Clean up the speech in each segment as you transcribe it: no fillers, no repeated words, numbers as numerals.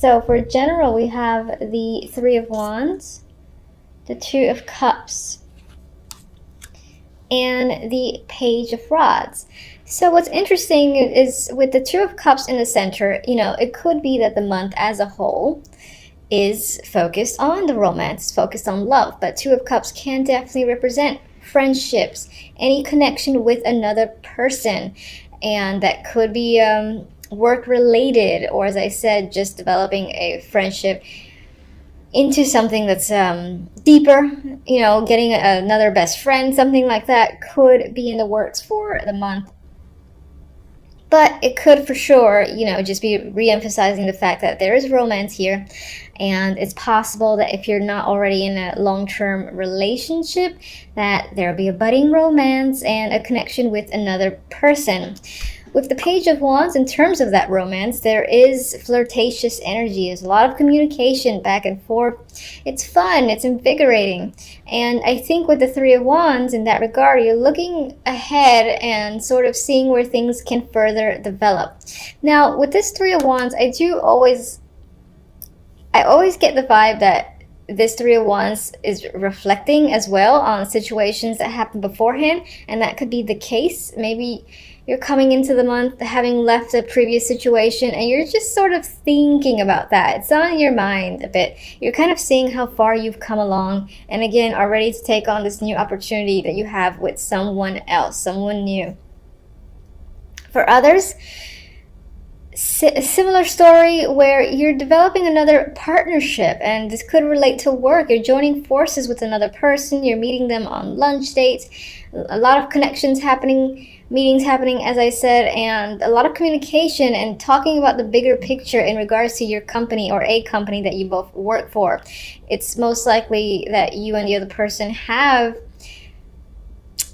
So for general, we have the Three of Wands, the Two of Cups, and the Page of Rods. So what's interesting is with the Two of Cups in the center, it could be that the month as a whole is focused on the romance, focused on love, but Two of Cups can definitely represent friendships, any connection with another person, and that could be work related, or as I said, just developing a friendship into something that's deeper, getting another best friend, something like that could be in the works for the month. But it could for sure, just be re-emphasizing the fact that there is romance here. And it's possible that if you're not already in a long-term relationship, that there'll be a budding romance and a connection with another person. With the Page of Wands, in terms of that romance, there is flirtatious energy. There's a lot of communication back and forth. It's fun, it's invigorating. And I think with the Three of Wands, in that regard, you're looking ahead and sort of seeing where things can further develop. Now, with this Three of Wands, I always get the vibe that this Three of Wands is reflecting as well on situations that happened beforehand, and that could be the case. Maybe you're coming into the month having left a previous situation and you're just sort of thinking about that. It's on your mind a bit. You're kind of seeing how far you've come along, and again are ready to take on this new opportunity that you have with someone else, someone new. For others, a similar story where you're developing another partnership, and this could relate to work. You're joining forces with another person, you're meeting them on lunch dates, a lot of connections happening, meetings happening, as I said, and a lot of communication and talking about the bigger picture in regards to your company or a company that you both work for. It's most likely that you and the other person have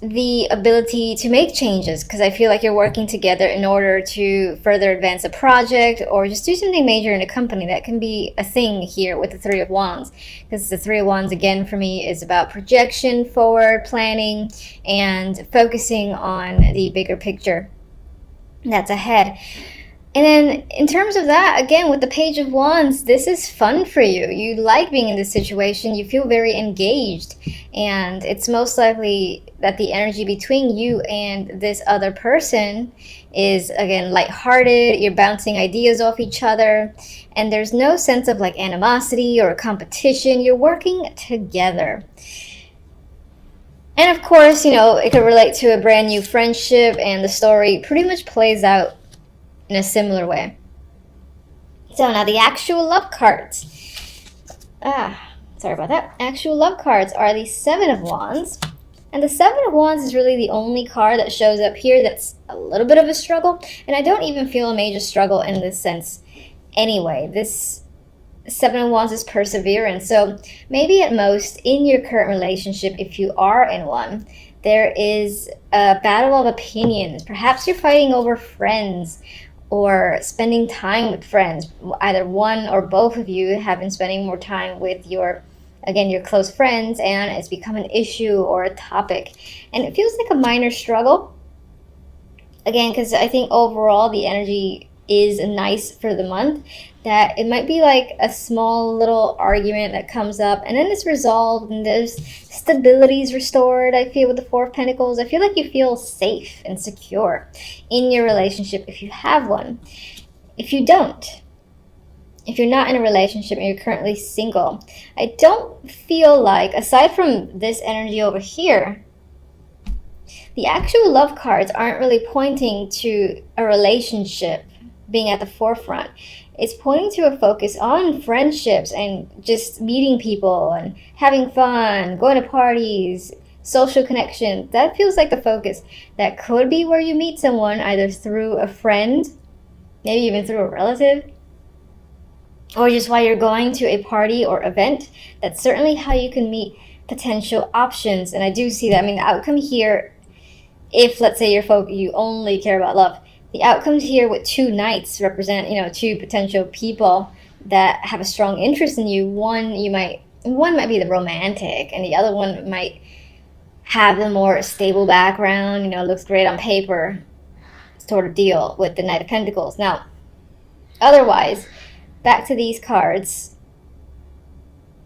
the ability to make changes, because I feel like you're working together in order to further advance a project or just do something major in a company. That can be a thing here with the Three of Wands, because the Three of Wands, again, for me is about projection, forward planning, and focusing on the bigger picture that's ahead. And then in terms of that, again, with the Page of Wands, this is fun for you. You like being in this situation. You feel very engaged. And it's most likely that the energy between you and this other person is, again, lighthearted. You're bouncing ideas off each other. And there's no sense of like animosity or competition. You're working together. And of course, it could relate to a brand new friendship, and the story pretty much plays out in a similar way. So now the actual love cards. Sorry about that. Actual love cards are the Seven of Wands. And the Seven of Wands is really the only card that shows up here that's a little bit of a struggle. And I don't even feel a major struggle in this sense anyway. This Seven of Wands is perseverance. So maybe at most in your current relationship, if you are in one, there is a battle of opinions. Perhaps you're fighting over friends or spending time with friends. Either one or both of you have been spending more time with your close friends, and it's become an issue or a topic. And it feels like a minor struggle. Again, because I think overall the energy is nice for the month, that it might be like a small little argument that comes up and then it's resolved and there's stability is restored. I feel with the Four of Pentacles, I feel like you feel safe and secure in your relationship if you have one. If you don't, if you're not in a relationship and you're currently single, I don't feel like, aside from this energy over here, the actual love cards aren't really pointing to a relationship being at the forefront. It's pointing to a focus on friendships and just meeting people and having fun, going to parties, social connection. That feels like the focus. That could be where you meet someone, either through a friend, maybe even through a relative, or just while you're going to a party or event. That's certainly how you can meet potential options. And I do see that. I mean, the outcome here, if let's say you only care about love, the outcomes here with two knights represent, two potential people that have a strong interest in you. One might be the romantic, and the other one might have the more stable background, looks great on paper sort of deal with the Knight of Pentacles. Now, otherwise, back to these cards.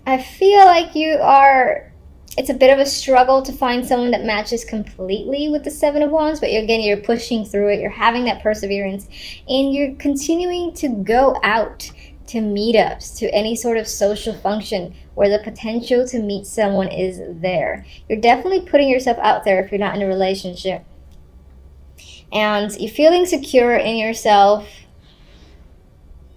I feel like it's a bit of a struggle to find someone that matches completely with the Seven of Wands, but you're pushing through it, you're having that perseverance, and you're continuing to go out to meetups, to any sort of social function where the potential to meet someone is there. You're definitely putting yourself out there if you're not in a relationship. And you're feeling secure in yourself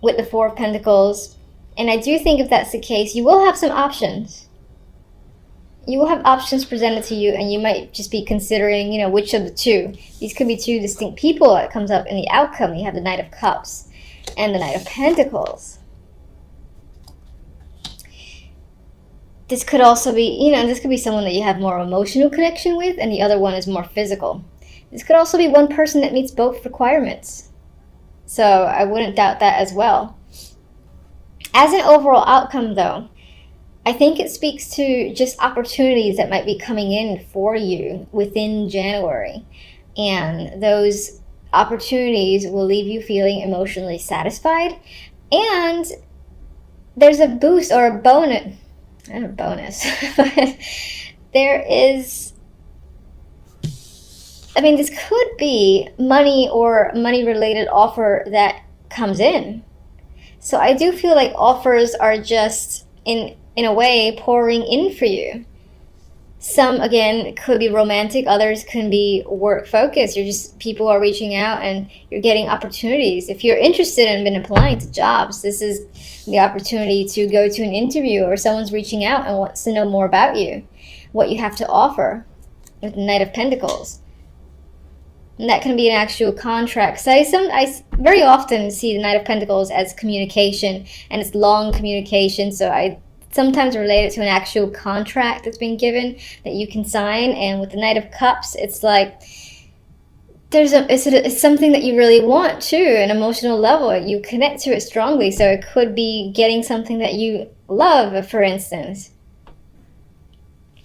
with the Four of Pentacles. And I do think if that's the case, you will have some options. You will have options presented to you, and you might just be considering, which of the two. These could be two distinct people that comes up in the outcome. You have the Knight of Cups and the Knight of Pentacles. This could also be, this could be someone that you have more emotional connection with, and the other one is more physical. This could also be one person that meets both requirements. So I wouldn't doubt that as well. As an overall outcome, though, I think it speaks to just opportunities that might be coming in for you within January. And those opportunities will leave you feeling emotionally satisfied. And there's a boost or a bonus. Not a bonus. But there is... this could be money or money-related offer that comes in. So I do feel like offers are just, in a way, pouring in for you. Some, again, could be romantic. Others can be work-focused. People are reaching out and you're getting opportunities. If you're interested and been applying to jobs, this is the opportunity to go to an interview, or someone's reaching out and wants to know more about you, what you have to offer with the Knight of Pentacles. And that can be an actual contract. So I very often see the Knight of Pentacles as communication, and it's long communication. So I sometimes relate it to an actual contract that's been given that you can sign. And with the Knight of Cups, it's like it's something that you really want too, an emotional level. You connect to it strongly. So it could be getting something that you love, for instance.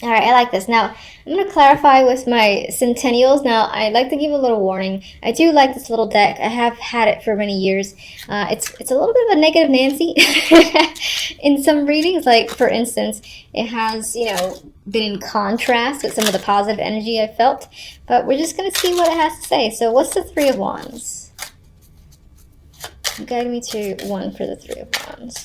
All right, I like this. Now, I'm going to clarify with my centennials. Now, I'd like to give a little warning. I do like this little deck. I have had it for many years. It's a little bit of a negative Nancy in some readings. Like, for instance, it has, been in contrast with some of the positive energy I felt. But we're just going to see what it has to say. So, what's the Three of Wands? Guide me to one for the Three of Wands.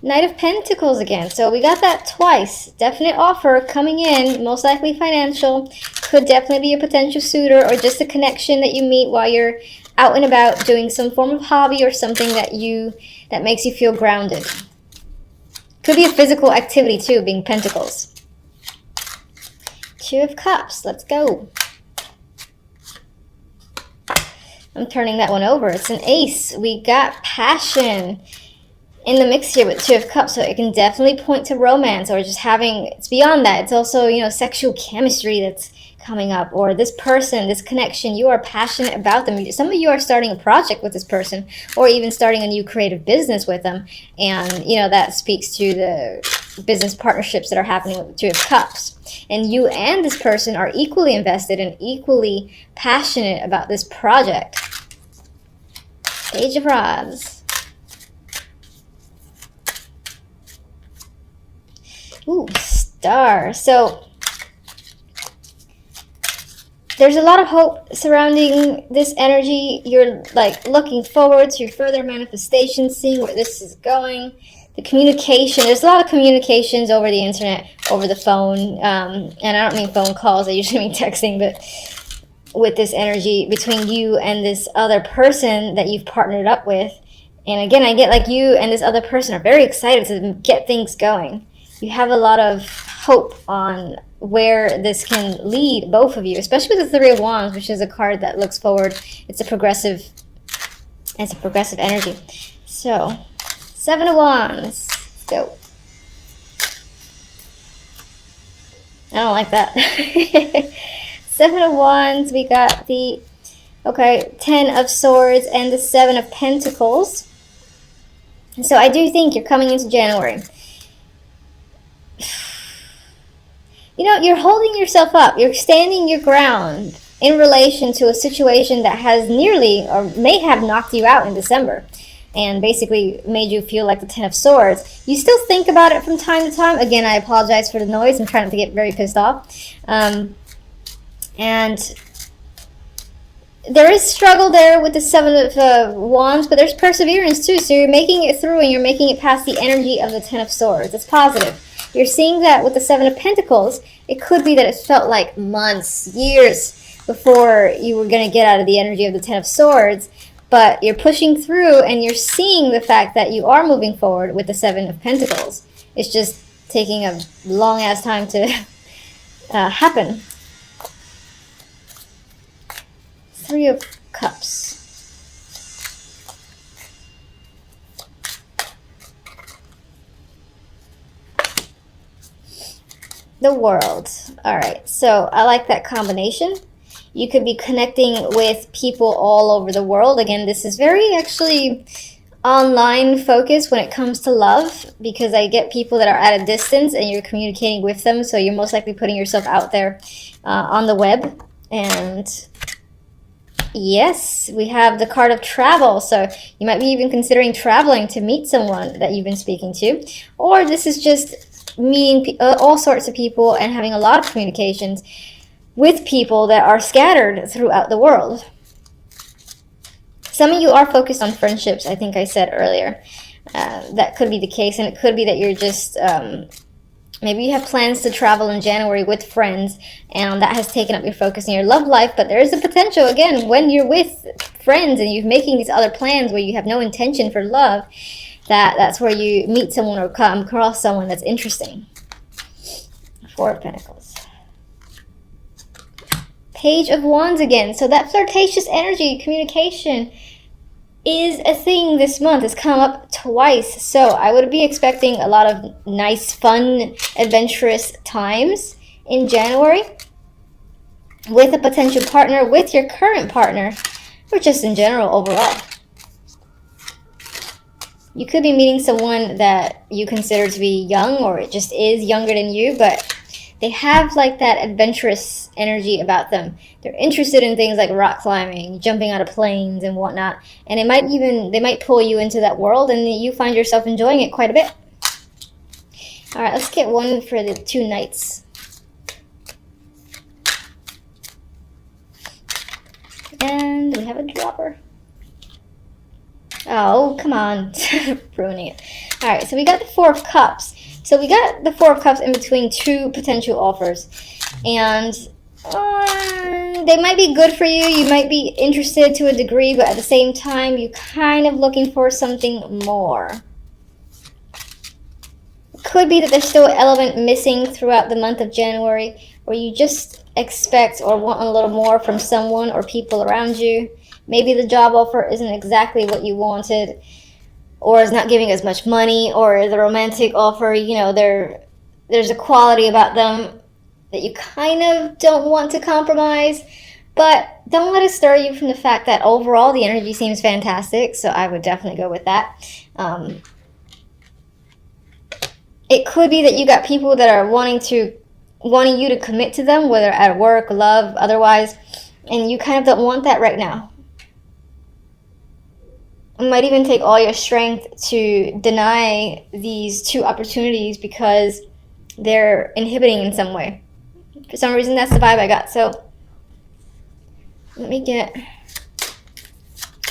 Knight of Pentacles again. So we got that twice. Definite offer coming in, most likely financial. Could definitely be a potential suitor, or just a connection that you meet while you're out and about doing some form of hobby or something that makes you feel grounded. Could be a physical activity too, being Pentacles. Two of Cups. Let's go. I'm turning that one over. It's an ace. We got passion in the mix here with Two of Cups, so it can definitely point to romance, or just having, it's beyond that. It's also, sexual chemistry that's coming up, or this person, this connection, you are passionate about them. Some of you are starting a project with this person, or even starting a new creative business with them, and, that speaks to the business partnerships that are happening with the Two of Cups. And you and this person are equally invested and equally passionate about this project. Page of Rods. Ooh, Star. So there's a lot of hope surrounding this energy. You're like looking forward to your further manifestation, seeing where this is going. The communication, there's a lot of communications over the internet, over the phone, and I don't mean phone calls, I usually mean texting, but with this energy between you and this other person that you've partnered up with. And again, I get like you and this other person are very excited to get things going. You have a lot of hope on where this can lead both of you, especially with the Three of Wands, which is a card that looks forward. It's a progressive energy. So, Seven of Wands. Let's go. I don't like that. Seven of Wands. We got the, Ten of Swords and the Seven of Pentacles. So I do think you're coming into January. You're holding yourself up. You're standing your ground. in relation to a situation that has nearly or may have knocked you out in December and basically made you feel like the Ten of Swords. You still think about it from time to time. Again, I apologize for the noise. I'm trying not to get very pissed off. And there is struggle there with the Seven of Wands, but there's perseverance too. So you're making it through and you're making it past the energy of the Ten of Swords. It's positive. You're seeing that with the Seven of Pentacles. It could be that it felt like months, years before you were going to get out of the energy of the Ten of Swords. But you're pushing through and you're seeing the fact that you are moving forward with the Seven of Pentacles. It's just taking a long ass time to happen. Three of Cups. The World. Alright, so I like that combination. You could be connecting with people all over the world. Again, this is very actually online focused when it comes to love, because I get people that are at a distance and you're communicating with them, so you're most likely putting yourself out there on the web. And yes, we have the card of travel, so you might be even considering traveling to meet someone that you've been speaking to, or this is just meeting all sorts of people and having a lot of communications with people that are scattered throughout the world. Some of you are focused on friendships, I think I said earlier. That could be the case, and it could be that you're just, maybe you have plans to travel in January with friends, and that has taken up your focus in your love life, but there is a potential, again, when you're with friends and you're making these other plans where you have no intention for love, that's where you meet someone or come across someone that's interesting. Four of Pentacles. Page of Wands again. So that flirtatious energy, communication, is a thing this month. It's come up twice. So I would be expecting a lot of nice, fun, adventurous times in January with a potential partner, with your current partner, or just in general overall. You could be meeting someone that you consider to be young, or it just is younger than you, but they have like that adventurous energy about them. They're interested in things like rock climbing, jumping out of planes and whatnot. And they might pull you into that world and you find yourself enjoying it quite a bit. All right, let's get one for the two Knights. And we have a dropper. Oh, come on. Ruining it. All right, so we got the Four of Cups. So we got the Four of Cups in between two potential offers. And they might be good for you. You might be interested to a degree, but at the same time, you're kind of looking for something more. It could be that there's still an element missing throughout the month of January, where you just expect or want a little more from someone or people around you. Maybe the job offer isn't exactly what you wanted, or is not giving as much money, or the romantic offer, you know, there's a quality about them that you kind of don't want to compromise. But don't let it stir you from the fact that overall the energy seems fantastic, so I would definitely go with that. It could be that you got people that are wanting you to commit to them, whether at work, love, otherwise, and you kind of don't want that right now. It might even take all your strength to deny these two opportunities because they're inhibiting in some way. For some reason, that's the vibe I got. So let me get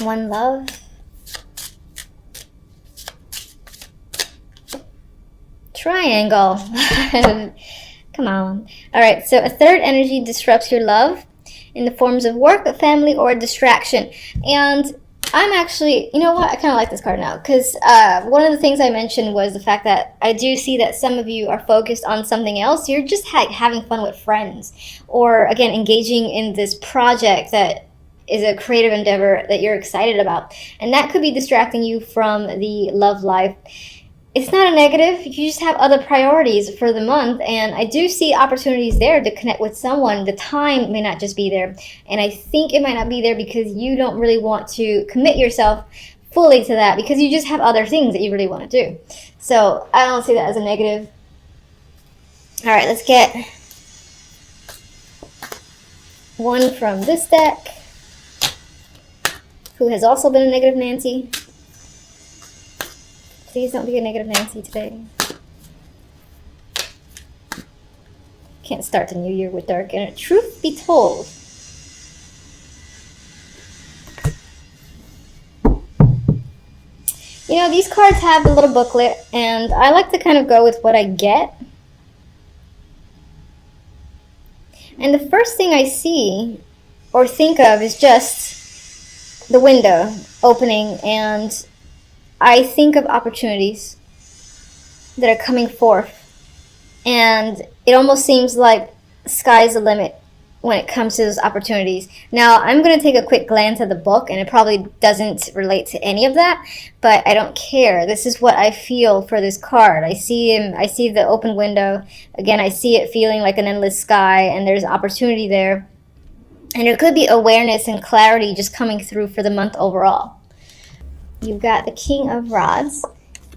one love. Triangle. Come on. All right, so a third energy disrupts your love in the forms of work, family, or distraction. And I'm actually, you know what, I kind of like this card now, because one of the things I mentioned was the fact that I do see that some of you are focused on something else. You're just having fun with friends, or again, engaging in this project that is a creative endeavor that you're excited about. And that could be distracting you from the love life. It's not a negative. You just have other priorities for the month, and I do see opportunities there to connect with someone. The time may not just be there, and I think it might not be there because you don't really want to commit yourself fully to that because you just have other things that you really want to do. So I don't see that as a negative. All right, let's get one from this deck, who has also been a negative Nancy. Please don't be a negative Nancy today. Can't start the new year with dark energy. Truth be told, you know, these cards have a little booklet, and I like to kind of go with what I get. And the first thing I see or think of is just the window opening, and I think of opportunities that are coming forth. And it almost seems like sky's the limit when it comes to those opportunities. Now, I'm going to take a quick glance at the book, and it probably doesn't relate to any of that, but I don't care. This is what I feel for this card. I see the open window. Again, I see it feeling like an endless sky, and there's opportunity there. And there could be awareness and clarity just coming through for the month overall. You've got the King of Rods.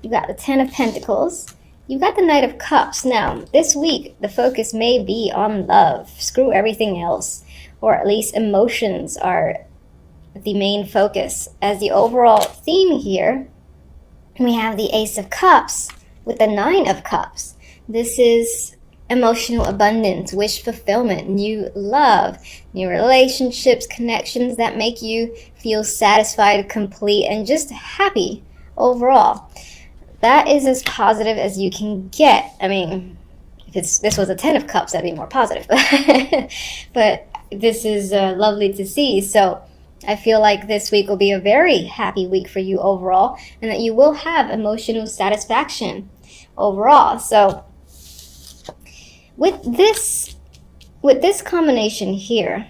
You've got the Ten of Pentacles. You've got the Knight of Cups. Now, this week, the focus may be on love. Screw everything else. Or at least emotions are the main focus. As the overall theme here, we have the Ace of Cups with the Nine of Cups. This is emotional abundance, wish fulfillment, new love, new relationships, connections that make you feel satisfied, complete, and just happy overall. That is as positive as you can get. I mean, if this was a Ten of Cups, that'd be more positive. But this is lovely to see. So I feel like this week will be a very happy week for you overall, and that you will have emotional satisfaction overall. So with this combination here,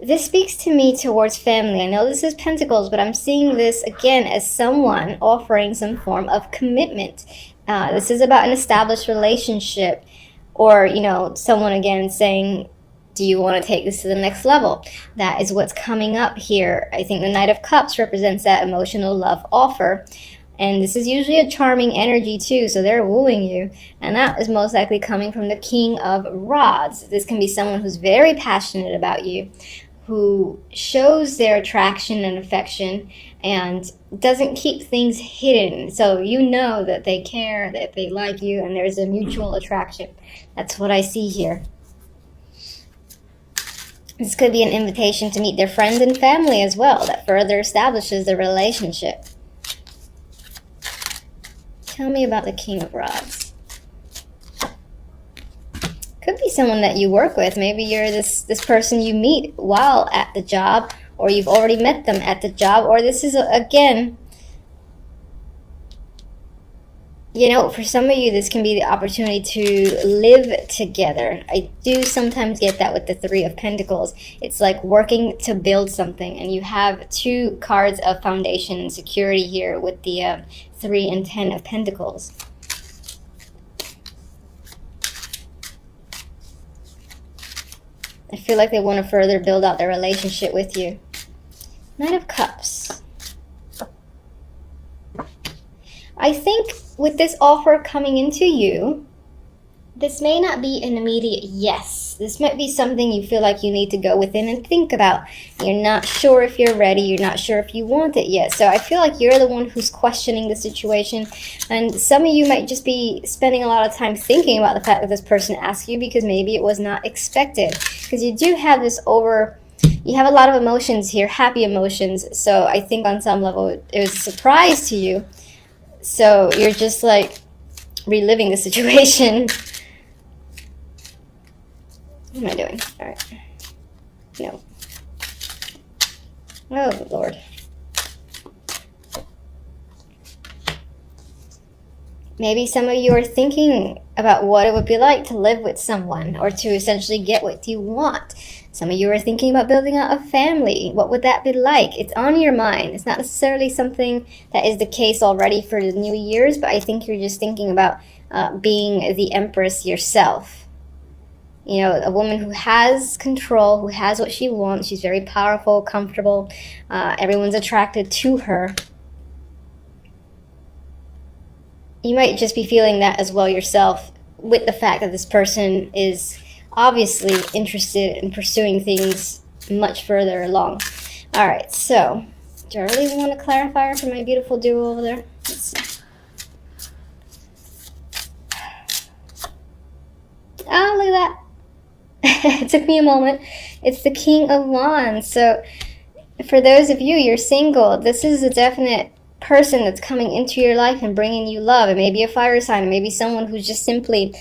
this speaks to me towards family. I know this is Pentacles, but I'm seeing this again as someone offering some form of commitment. This is about an established relationship, or, you know, someone again saying, do you want to take this to the next level? That is what's coming up here. I think the Knight of Cups represents that emotional love offer. And this is usually a charming energy too, so they're wooing you. And that is most likely coming from the King of Rods. This can be someone who's very passionate about you, who shows their attraction and affection and doesn't keep things hidden. So you know that they care, that they like you, and there's a mutual attraction. That's what I see here. This could be an invitation to meet their friends and family as well, that further establishes the relationship. Tell me about the King of Rods. Could be someone that you work with. Maybe you're this person you meet while at the job, or you've already met them at the job, or this is, again, you know, for some of you, this can be the opportunity to live together. I do sometimes get that with the Three of Pentacles. It's like working to build something, and you have two cards of foundation and security here with the 3 and 10 of Pentacles. I feel like they want to further build out their relationship with you. Knight of Cups. I think with this offer coming into you, this may not be an immediate yes. This might be something you feel like you need to go within and think about. You're not sure if you're ready. You're not sure if you want it yet. So I feel like you're the one who's questioning the situation. And some of you might just be spending a lot of time thinking about the fact that this person asked you, because maybe it was not expected. Because you do have this you have a lot of emotions here, happy emotions. So I think on some level it was a surprise to you. So you're just like reliving the situation. What am I doing? All right. No. Oh, Lord. Maybe some of you are thinking about what it would be like to live with someone, or to essentially get what you want. Some of you are thinking about building out a family. What would that be like? It's on your mind. It's not necessarily something that is the case already for the New Year's, but I think you're just thinking about being the Empress yourself. You know, a woman who has control, who has what she wants. She's very powerful, comfortable. Everyone's attracted to her. You might just be feeling that as well yourself, with the fact that this person is obviously interested in pursuing things much further along. All right, so do I really want a clarifier for my beautiful duo over there? Let's see. Oh, look at that. It took me a moment. It's the King of Wands. So for those of you, you're single, this is a definite person that's coming into your life and bringing you love. It may be a fire sign. It may be someone who just simply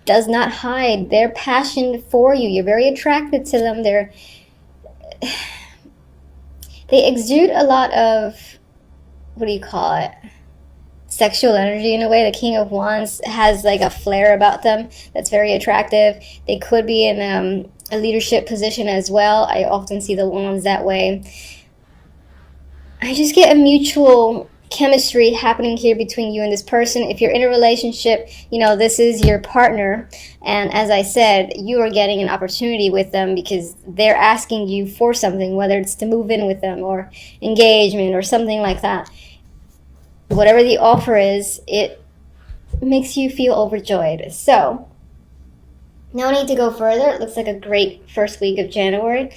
does not hide their passion for you. You're very attracted to them. They exude a lot of, what do you call it, sexual energy in a way. The King of Wands has like a flair about them that's very attractive. They could be in a leadership position as well. I often see the Wands that way. I just get a mutual chemistry happening here between you and this person. If you're in a relationship, you know, this is your partner, and as I said, you are getting an opportunity with them because they're asking you for something, whether it's to move in with them or engagement or something like that. Whatever the offer is, it makes you feel overjoyed. So no need to go further. It looks like a great first week of January.